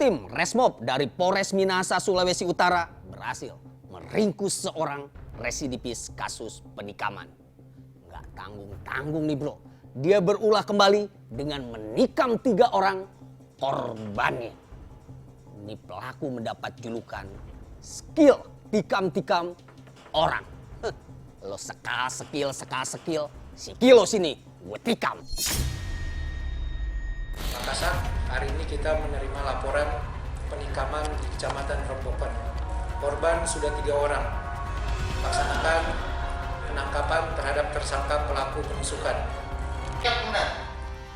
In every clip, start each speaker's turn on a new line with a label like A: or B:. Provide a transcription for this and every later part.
A: Tim Resmob dari Polres Minahasa, Sulawesi Utara berhasil meringkus seorang residivis kasus penikaman. Nggak tanggung-tanggung nih bro, dia berulah kembali dengan menikam 3 orang korbannya. Ini pelaku mendapat julukan skill tikam-tikam orang. Lo sekal skill, si kilo sini gue tikam.
B: Makassar, hari ini kita menerima laporan penikaman di Kecamatan Rembokan. Korban sudah 3 orang. Laksanakan penangkapan terhadap tersangka pelaku penusukan.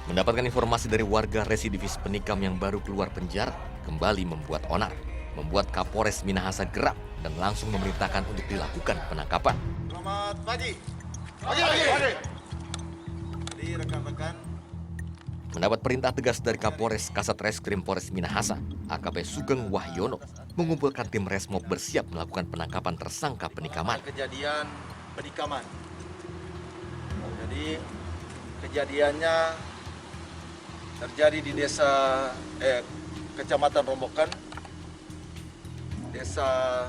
C: Mendapatkan informasi dari warga residivis penikam yang baru keluar penjara kembali membuat onar, membuat Kapolres Minahasa geram dan langsung memerintahkan untuk dilakukan penangkapan.
D: Selamat pagi. Jadi rekan-rekan,
C: Mendapat perintah tegas dari Kapolres Kasat Reskrim Polres Minahasa, AKP Sugeng Wahyono, mengumpulkan tim Resmob bersiap melakukan penangkapan tersangka penikaman.
D: kejadian penikaman. Jadi kejadiannya terjadi di Kecamatan Rembokan, Desa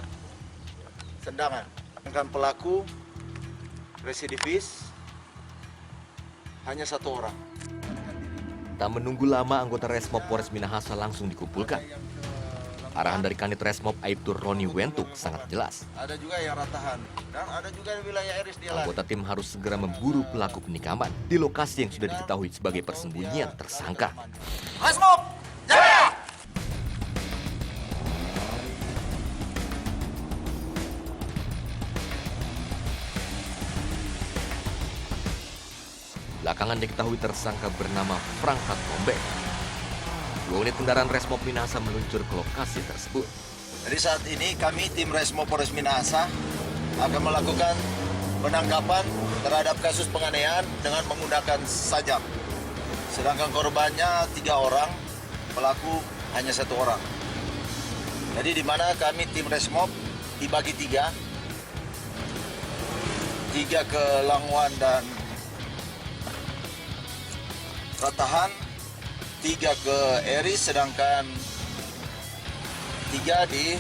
D: Sendangan. Dengan pelaku residivis hanya 1 orang.
C: Tak menunggu lama, anggota Resmob Polres Minahasa langsung dikumpulkan. Arahan dari Kanit Resmob Aibtur Roni Wentuk sangat jelas.
D: Ada juga yang Ratahan dan ada juga di wilayah Iris Dilan.
C: Anggota tim harus segera memburu pelaku penikaman di lokasi yang sudah diketahui sebagai persembunyian tersangka.
D: Resmob, jaya!
C: Belakangan diketahui tersangka bernama Frankat Tombek. 2 unit kendaraan Resmob Minahasa meluncur ke lokasi tersebut.
D: Jadi saat ini kami tim Resmob Polres Minahasa akan melakukan penangkapan terhadap kasus penganiayaan dengan menggunakan sajam. Sedangkan korbannya 3 orang, pelaku hanya 1 orang. Jadi di mana kami tim Resmob dibagi 3 ke Langwan dan Ratahan, 3 ke Eris, sedangkan 3 di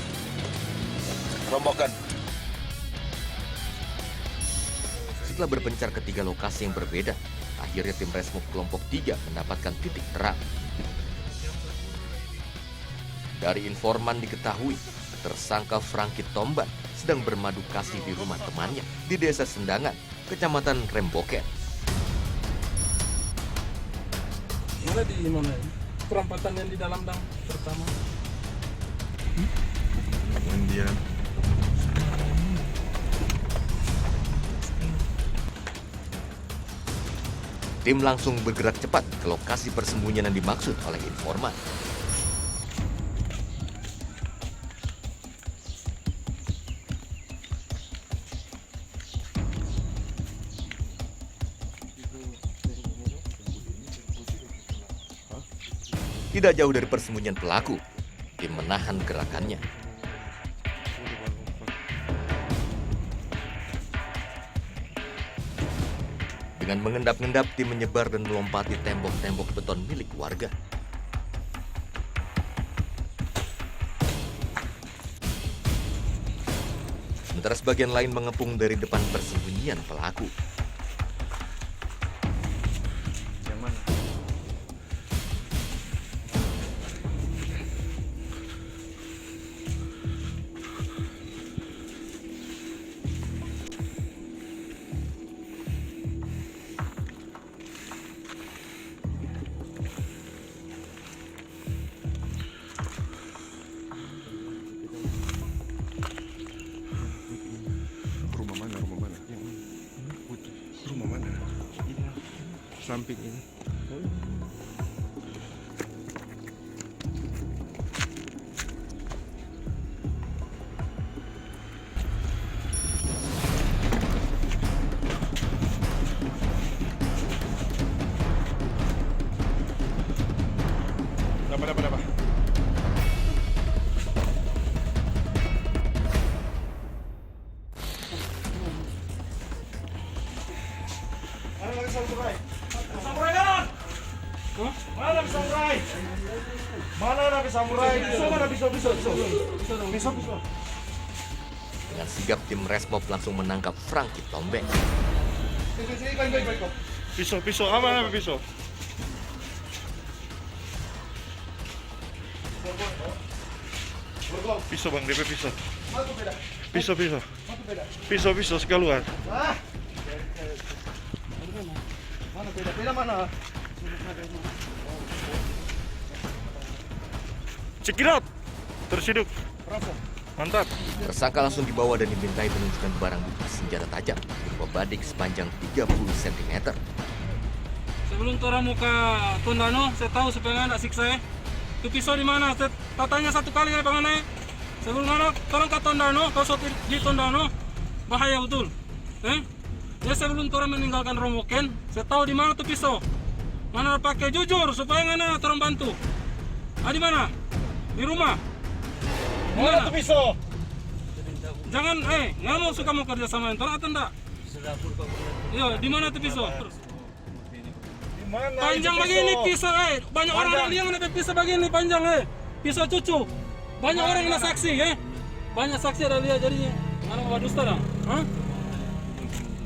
D: Rembokan.
C: Setelah berpencar ke 3 lokasi yang berbeda, akhirnya tim Resmob kelompok 3 mendapatkan titik terang. Dari informan diketahui, tersangka Franky Tomban sedang bermadu kasih di rumah temannya di Desa Sendangan, Kecamatan Remboken.
E: Mulai di mana? Perampatan yang di dalam dang pertama.
D: Dia
C: Tim langsung bergerak cepat ke lokasi persembunyian yang dimaksud oleh informan. Tidak jauh dari persembunyian pelaku, tim menahan gerakannya. Dengan mengendap-endap, tim menyebar dan melompati tembok-tembok beton milik warga. Sementara sebagian lain mengepung dari depan persembunyian pelaku.
E: Samping ini. Dapat. Hah?
F: Mana napi samurai? Mana napi samurai? Pisau.
C: Dengan sigap tim Resmob langsung menangkap Franky Tombeng.
F: Pisau. Aman napi pisau. Pisau bang, DP pisau. Pisau keluar. Check it out. Tersiduk. Mantap.
C: Tersangka langsung dibawa dan dimintai menunjukkan barang bukti senjata tajam berupa badik sepanjang 30 cm.
E: Sebelum orang mau ke Tondano, saya tahu supaya nggak siksa ya. Itu pisau di mana? Saya tanya satu kali ya Bang Anai. Sebelum mana orang ke Tondano, kau sopir di Tondano, bahaya betul. Ya sebelum orang meninggalkan Romoken, saya tahu di mana tuh pisau. Mana pakai jujur supaya nggak orang bantu. Di mana? Di rumah.
F: Mana tuh pisau?
E: Jangan, nggak mau suka mau kerja sama orang atau enggak? Iya, di mana tuh pisau?
F: Mana
E: Panjang
F: itu
E: begini pisau, banyak orang yang lihat ada pisau begini panjang, pisau cucu. Banyak orang yang saksi, banyak saksi ada lihat jadinya. Mana bawa dusta dong?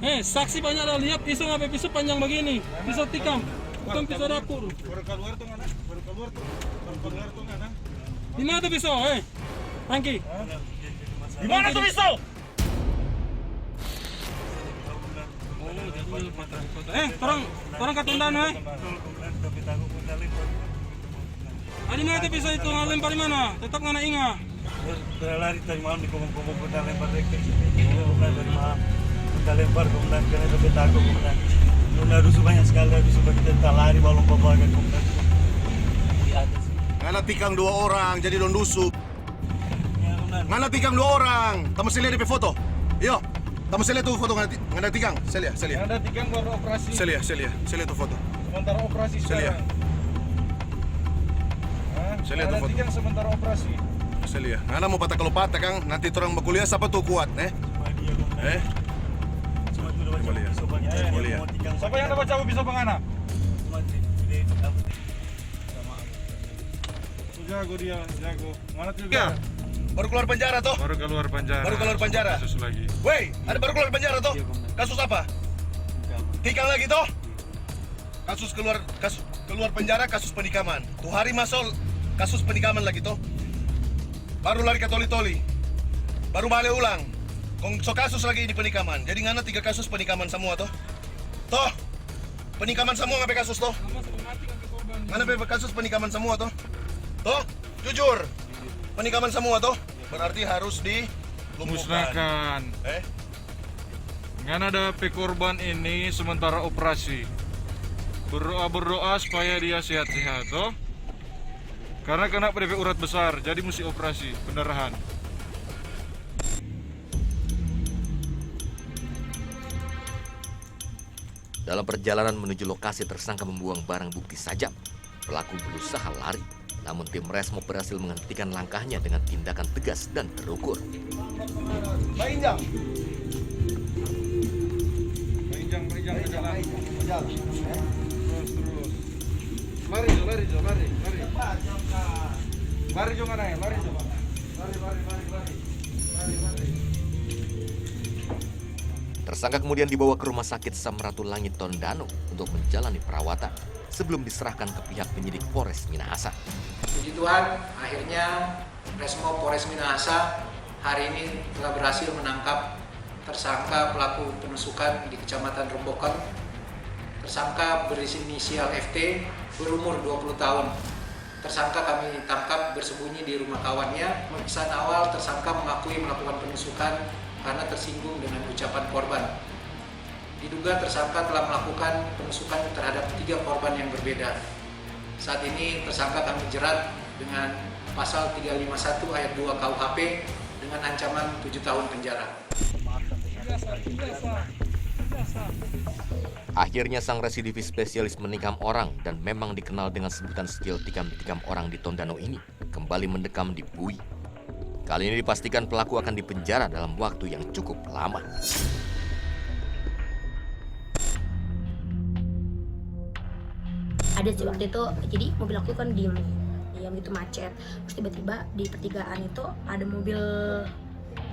E: Saksi banyak ada lihat pisau ngapain pisau panjang begini, pisau tikam, bukan pisau dapur.
F: Baru keluar tuh mana?
E: Di mana tuh pisau, Franky?
F: Di mana tuh pisau?
E: Orang ke Tondano, Di mana tuh pisau itu lempar di mana? Tetap nggak ingat.
G: Lari tadi malam di komong-komong kita lempar dari malam kita lempar kemudian kena sampai takut kemudian rusuh banyak sekali rusuh bagi kita lari balong babagan kemudian di atas.
D: Ngana tikang 2 orang, jadi don dusup. Ngana tikang 2 orang. Tamu saya lihat di foto. Iyo, tamu saya lihat tuh foto ngana tikang. Saya lihat.
F: Ada 3 baru operasi.
D: Saya lihat tuh foto.
F: Sementara operasi
D: Saya lihat. Saya lihat tuh
F: Ada
D: foto.
F: 3 sementara operasi.
D: Saya lihat. Ngana mau patah kalau patah kang, nanti orang berkuliah siapa tuh kuat,
G: Cuma itu udah baca
D: Boleh ya?
G: pisau bagi kita
D: Boleh ya?
G: mau tikang
F: Siapa yang dapat cabut pisau pengana?
G: cuma di
F: Jago dia, jago. Mana tuh?
D: Ya, baru keluar penjara toh.
F: Baru keluar penjara.
D: Kasus
F: lagi.
D: Woi, ada baru keluar penjara toh. Kasus apa? Tikang lagi toh. Kasus keluar penjara, kasus penikaman. Tuh hari masuk kasus penikaman lagi toh. Baru lari ke toli-toli. Baru balik ulang. So kasus lagi di penikaman. Jadi ngana 3 kasus penikaman semua toh. Toh. Penikaman semua ngapain kasus toh? Ngana kasus penikaman semua toh. Toh, jujur. Penikaman semua toh. Berarti harus dilumpuhkan.
F: Musnahkan. Ngan ada korban ini sementara operasi. Berdoa supaya dia sehat-sehat toh. Karena kena PDP urat besar, jadi mesti operasi pendarahan.
C: Dalam perjalanan menuju lokasi tersangka membuang barang bukti sajam. Pelaku berusaha lari, namun tim Resmob berhasil menghentikan langkahnya dengan tindakan tegas dan terukur.
F: Mainjang. Lari. Lari juga naik, lari.
C: Tersangka kemudian dibawa ke Rumah Sakit Samratulangit Tondano untuk menjalani perawatan sebelum diserahkan ke pihak penyidik Polres Minahasa.
B: Puji Tuhan, akhirnya Resmob Polres Minahasa hari ini telah berhasil menangkap tersangka pelaku penusukan di Kecamatan Rembokan. Tersangka berinisial FT berumur 20 tahun. Tersangka kami tangkap bersembunyi di rumah kawannya. Pemeriksaan awal tersangka mengakui melakukan penusukan karena tersinggung dengan ucapan korban. Diduga tersangka telah melakukan penusukan terhadap 3 korban yang berbeda. Saat ini tersangka kami jerat dengan pasal 351 ayat 2 KUHP dengan ancaman 7 tahun penjara.
C: Akhirnya sang residivis spesialis menikam orang dan memang dikenal dengan sebutan skill tikam-tikam orang di Tondano ini kembali mendekam di Bui. Kali ini dipastikan pelaku akan dipenjara dalam waktu yang cukup lama.
H: ada sih waktu itu, jadi mobil aku kan diam gitu macet, terus tiba-tiba di pertigaan itu ada mobil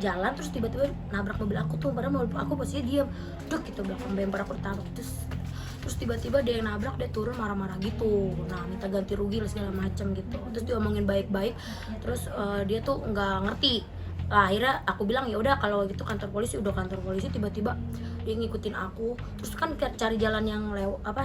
H: jalan, terus tiba-tiba nabrak mobil aku tuh, padahal mobil aku posisinya diam, duk gitu belakang bemper aku ditabrak, terus tiba-tiba dia yang nabrak, dia turun marah-marah gitu, nah minta ganti rugi lah segala macam gitu, terus dia omongin baik-baik, terus dia tuh nggak ngerti. Nah, akhirnya aku bilang ya udah kalau gitu kantor polisi, udah kantor polisi, tiba-tiba dia ngikutin aku, terus kan cari jalan yang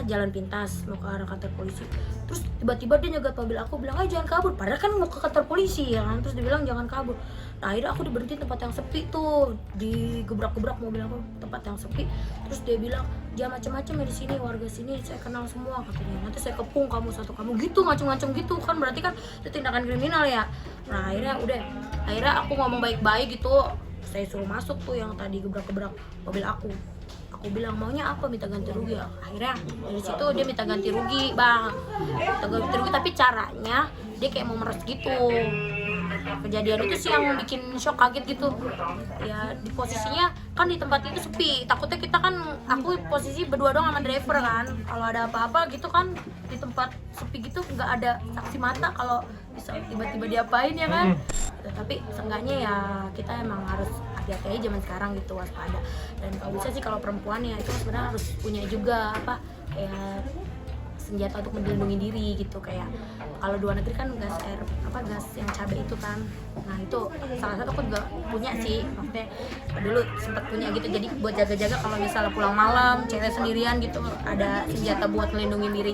H: jalan pintas mau ke arah kantor polisi, terus tiba-tiba dia nyegat mobil aku, bilang jangan kabur, padahal kan mau ke kantor polisi ya kan, terus dia bilang jangan kabur. Nah akhirnya aku diberhenti tempat yang sepi tuh, digebrak-gebrak mobil aku tempat yang sepi, terus dia bilang jangan macam-macam ya di sini, warga sini saya kenal semua katanya, nanti saya kepung kamu gitu, ngacung-ngacung gitu kan, berarti kan itu tindakan kriminal ya. Nah akhirnya aku ngomong baik-baik gitu, saya suruh masuk tuh yang tadi gebrak-gebrak mobil aku bilang maunya apa, minta ganti rugi ya. Akhirnya dari situ dia minta ganti rugi bang, minta ganti rugi, tapi caranya dia kayak mau meres gitu. Kejadian itu sih yang bikin shock, kaget gitu ya, di posisinya kan di tempat itu sepi, takutnya kita kan, aku posisi berdua doang sama driver kan, kalau ada apa-apa gitu kan di tempat sepi gitu nggak ada saksi mata kalau bisa tiba-tiba diapain ya kan. Tapi seenggaknya ya kita emang harus hati-hati aja zaman sekarang gitu, waspada. Dan kalau bisa sih kalau perempuan ya itu sebenarnya harus punya juga kayak senjata untuk melindungi diri gitu, kayak kalau luar negeri kan gas yang cabai itu kan, nah itu salah satu aku juga punya sih, maksudnya dulu sempat punya gitu, jadi buat jaga-jaga kalau misalnya pulang malam cewek sendirian gitu ada senjata buat melindungi diri.